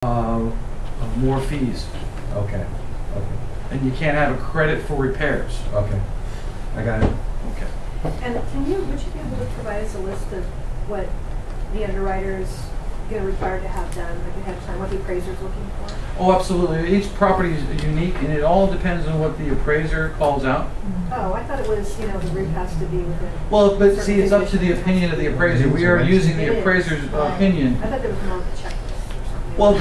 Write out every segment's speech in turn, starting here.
more fees. Okay. Okay. And you can't have a credit for repairs. Okay. I got it. Okay. And would you be able to provide us a list of what the underwriter's required to have done, like ahead of time, what the appraiser's looking for? Oh, absolutely. Each property is unique, and it all depends on what the appraiser calls out. Oh, I thought it was, the roof has to be within. Well, but see, it's up to the opinion of the appraiser. We are using the appraiser's opinion. I thought there was more of a checklist or something. Well,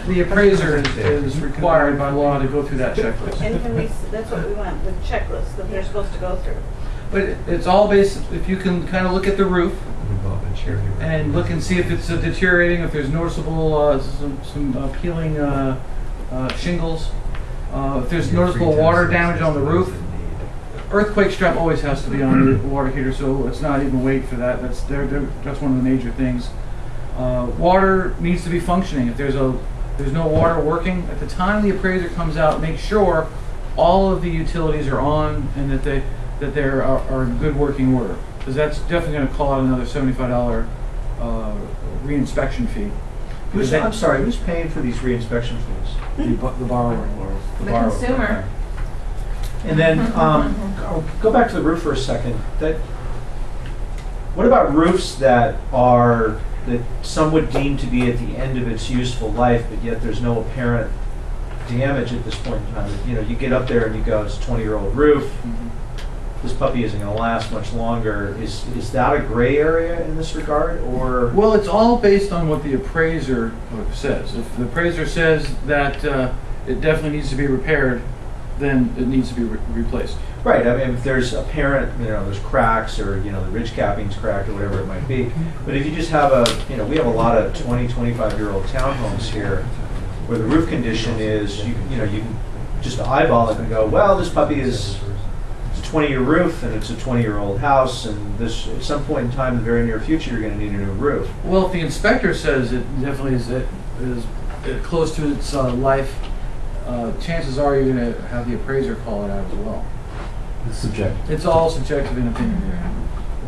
the appraiser is required by law to go through that checklist. And can we, that's what we want, the checklist that they're supposed to go through. But it's all based, if you can kind of look at the roof and look and see if it's deteriorating, if there's noticeable some peeling shingles, if there's noticeable water damage on the roof. Earthquake strap always has to be on the water heater, so it's not even wait for that. That's one of the major things. Water needs to be functioning. If there's no water working, at the time the appraiser comes out, make sure all of the utilities are on and that they are in good working order. Because that's definitely going to call out another $75 reinspection fee. I'm sorry, who's paying for these reinspection fees? The borrower. The consumer. Okay. And then go back to the roof for a second. What about roofs that some would deem to be at the end of its useful life, but yet there's no apparent damage at this point in time? You get up there and you go, it's a 20-year-old roof. Mm-hmm. This puppy isn't going to last much longer. Is that a gray area in this regard, or? Well, it's all based on what the appraiser says. If the appraiser says that it definitely needs to be repaired, then it needs to be replaced. Right. I mean, if there's apparent, there's cracks, or the ridge capping's cracked, or whatever it might be. But if you just have we have a lot of 20, 25-year-old townhomes here, where the roof condition is, you can just eyeball it and go, well, this puppy is. 20-year roof, and it's a 20-year-old house, and this at some point in time in the very near future you're going to need a new roof. Well, if the inspector says it definitely is close to its life, chances are you're going to have the appraiser call it out as well. It's subjective. It's all subjective in opinion.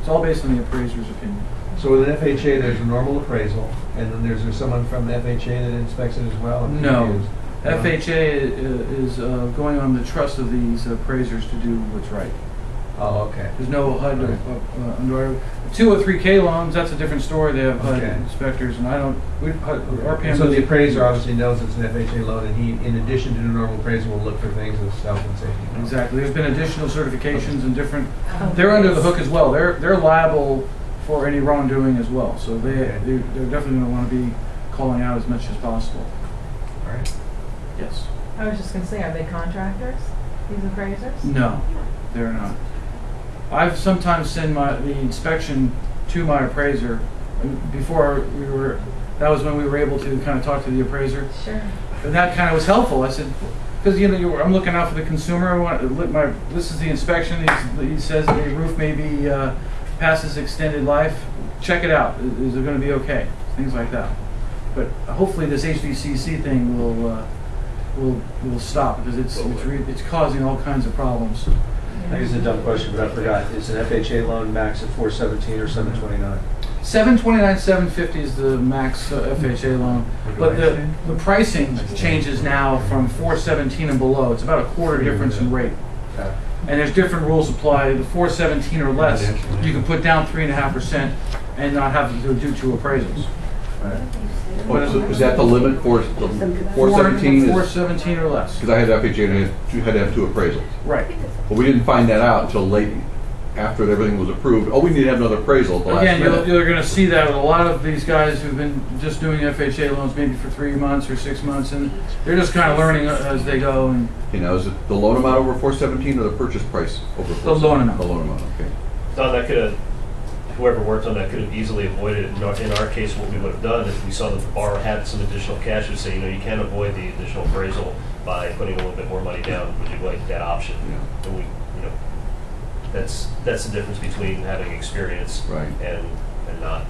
It's all based on the appraiser's opinion. So with an FHA, there's a normal appraisal, and then there's someone from the FHA that inspects it as well? No. FHA is going on the trust of these appraisers to do what's right. Oh, okay. There's no HUD underwriter. 203K loans, that's a different story. They have HUD inspectors, and RPM. So the appraiser obviously knows it's an FHA loan, and he, in addition to the normal appraisal, will look for things of health and safety. Exactly. There's been additional certifications and different. They're under the hook as well. They're liable for any wrongdoing as well. So they're definitely going to want to be calling out as much as possible. All right. Yes. I was just going to say, are they contractors, these appraisers? No, they're not. I've sometimes sent the inspection to my appraiser. Before that was when we were able to kind of talk to the appraiser. Sure. And that kind of was helpful. I said, because I'm looking out for the consumer. This is the inspection. He says the roof may be past its extended life. Check it out. Is it going to be okay? Things like that. But hopefully this HVCC thing will stop, because it's causing all kinds of problems. I think it's a dumb question, but I forgot. Is an FHA loan max at 417 or 729? 729, 750 is the max FHA loan, but the pricing changes now from 417 and below. It's about a quarter difference in rate. Okay. And there's different rules apply. The 417 or less, you can put down 3.5% and not have to do 2 appraisals. Right. Is that the limit for 417? 417 or less. Because I had FHA and you had to have 2 appraisals. Right. But we didn't find that out until late, after everything was approved. Oh, we need to have another appraisal at the last minute. You're going to see that with a lot of these guys who've been just doing FHA loans maybe for 3 months or 6 months, and they're just kind of learning as they go. And is it the loan amount over 417 or the purchase price over 417? The loan amount. The loan amount, okay. Don, that could have, whoever worked on that could have easily avoided it. In our case, what we would have done is we saw that the borrower had some additional cash, to say, you can avoid the additional appraisal by putting a little bit more money down. Would you like that option? Yeah. And that's the difference between having experience and not.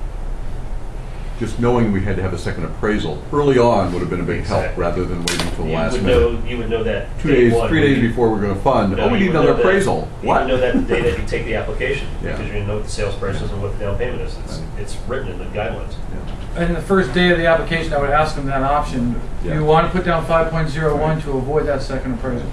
Just knowing we had to have a second appraisal early on would have been a big help, rather than waiting until the last minute. You would know that 3 days before we're going to fund. We need another appraisal. You would know that the day that you take the application, Yeah. because you know what the sales price is and what the down payment is. It's written in the guidelines. Yeah. in the first day of the application, I would ask them that option. Yeah. You want to put down 5.01 to avoid that second appraisal.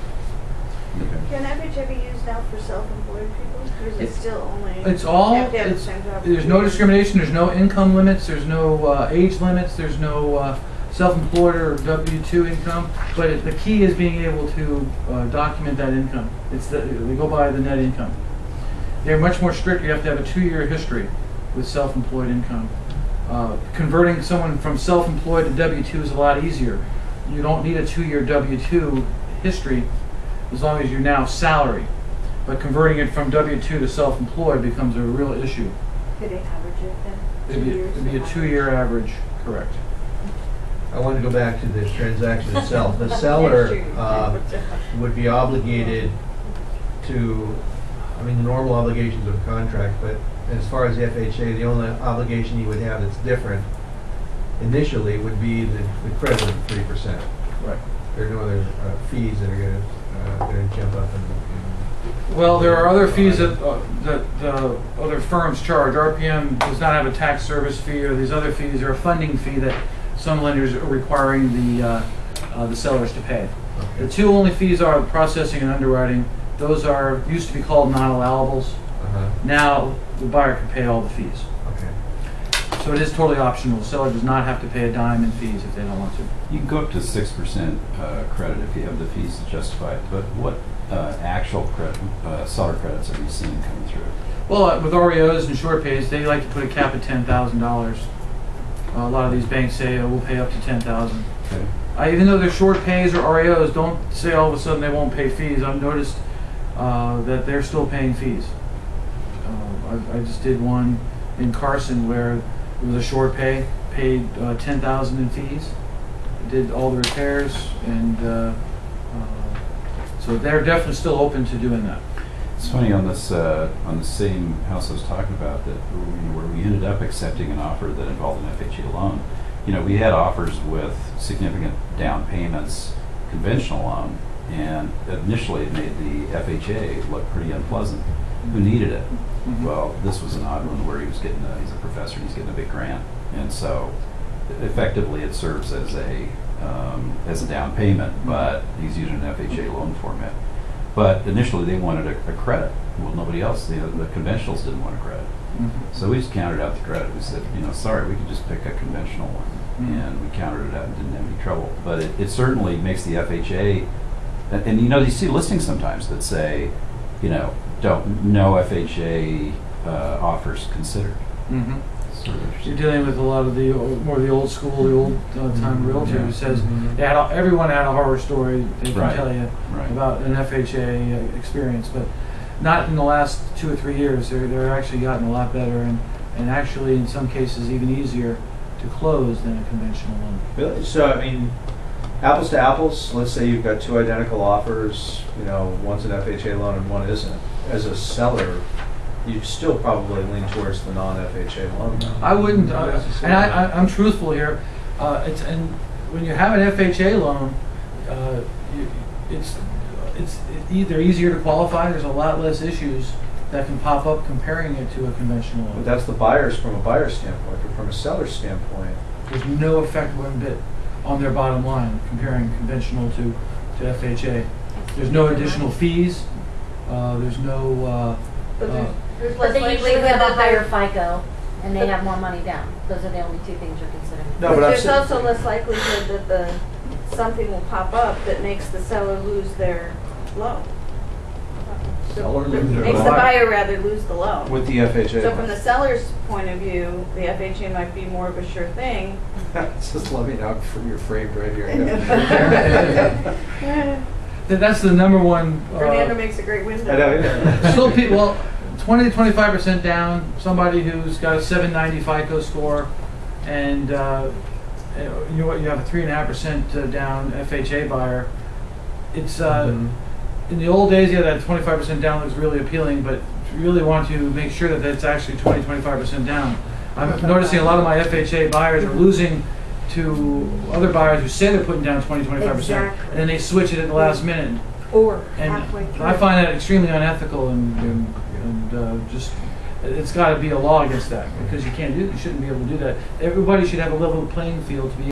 Can FHA be used now for self-employed people? Or is it still only? It's all, Have to have the it's, same job? there's no discrimination, there's no income limits, there's no age limits, there's no self-employed or W-2 income, but the key is being able to document that income. They go by the net income. They're much more strict. You have to have a 2-year history with self-employed income. Converting someone from self-employed to W-2 is a lot easier. You don't need a 2-year W-2 history as long as you're now salary. But converting it from W-2 to self-employed becomes a real issue. Could they average it then? It'd be a 2-year average, correct. I want to go back to the transaction itself. The seller would be obligated to, I mean, the normal obligations of a contract, but as far as the FHA, the only obligation he would have that's different initially would be the credit of 3%. Right. There are no other fees that are going to jump up and Well, there are other fees that other firms charge. RPM does not have a tax service fee or these other fees. There are a funding fee that some lenders are requiring the sellers to pay. Okay. The two only fees are processing and underwriting. Those used to be called non-allowables. Now the buyer can pay all the fees. Okay. So it is totally optional. The seller does not have to pay a dime in fees if they don't want to. You can go up to 6% credit if you have the fees to justify it, but what actual credit, seller credits have you seen coming through? Well, with REOs and short pays, they like to put a cap at $10,000. A lot of these banks say, oh, we'll pay up to $10,000. Okay. Even though they're short pays or REOs, don't say all of a sudden they won't pay fees. I've noticed that they're still paying fees. I just did one in Carson where it was a short pay, paid $10,000 in fees, did all the repairs, and so they're definitely still open to doing that. It's funny on this on the same house I was talking about that where we ended up accepting an offer that involved an FHA loan. You know, we had offers with significant down payments, conventional loan, and initially it made the FHA look pretty unpleasant. Who needed it? Mm-hmm. Well, this was an odd one where he was getting he's a professor and he's getting a big grant, and so effectively it serves as a down payment, but he's using an FHA loan format. But initially they wanted a credit. Well, nobody else, the conventionals didn't want a credit. Mm-hmm. So we just counted out the credit. We said, sorry, we could just pick a conventional one. Mm-hmm. And we counted it out and didn't have any trouble. But it certainly makes the FHA, and you see listings sometimes that say, no FHA offers considered. Mm-hmm. Sort of You're interesting. dealing with a lot of the old school, the old time realtor who says everyone had a horror story they can Right. tell you Right. about an FHA experience, but not in the last 2 or 3 years. They're actually gotten a lot better, and actually in some cases even easier to close than a conventional loan. Really? So, I mean, apples to apples, let's say you've got two identical offers, one's an FHA loan and one isn't. As a seller, you still probably lean towards the non-FHA loan. I wouldn't, and I'm truthful here. And when you have an FHA loan, they're easier to qualify. There's a lot less issues that can pop up comparing it to a conventional loan. But that's from a buyer's standpoint, but from a seller's standpoint. There's no effect one bit on their bottom line comparing conventional to FHA. There's no additional fees. There's no. There's But less they usually likelihood have a that higher they're- FICO and they have more money down. Those are the only two things you're considering. No, But but I'm there's saying- also less likelihood that something will pop up that makes the seller lose their loan. Seller lose their Makes the loan. buyer rather lose the loan. With the FHA So loan. from the seller's point of view, the FHA might be more of a sure thing. Just let me know from your framed right here. That's the number one. Fernando makes a great window. I know, yeah. Still, 20 to 25% down. Somebody who's got a 790 FICO score, and you have a 3.5% down FHA buyer. It's in the old days, that 25% down was really appealing, but you really want to make sure that it's actually 25% down. I'm noticing a lot of my FHA buyers are losing to other buyers who say they're putting down 20-25%, Exactly. and then they switch it at the last minute. Or And halfway through. I find that extremely unethical and just It's gotta be a law against that, because you shouldn't be able to do that. Everybody should have a level playing field to be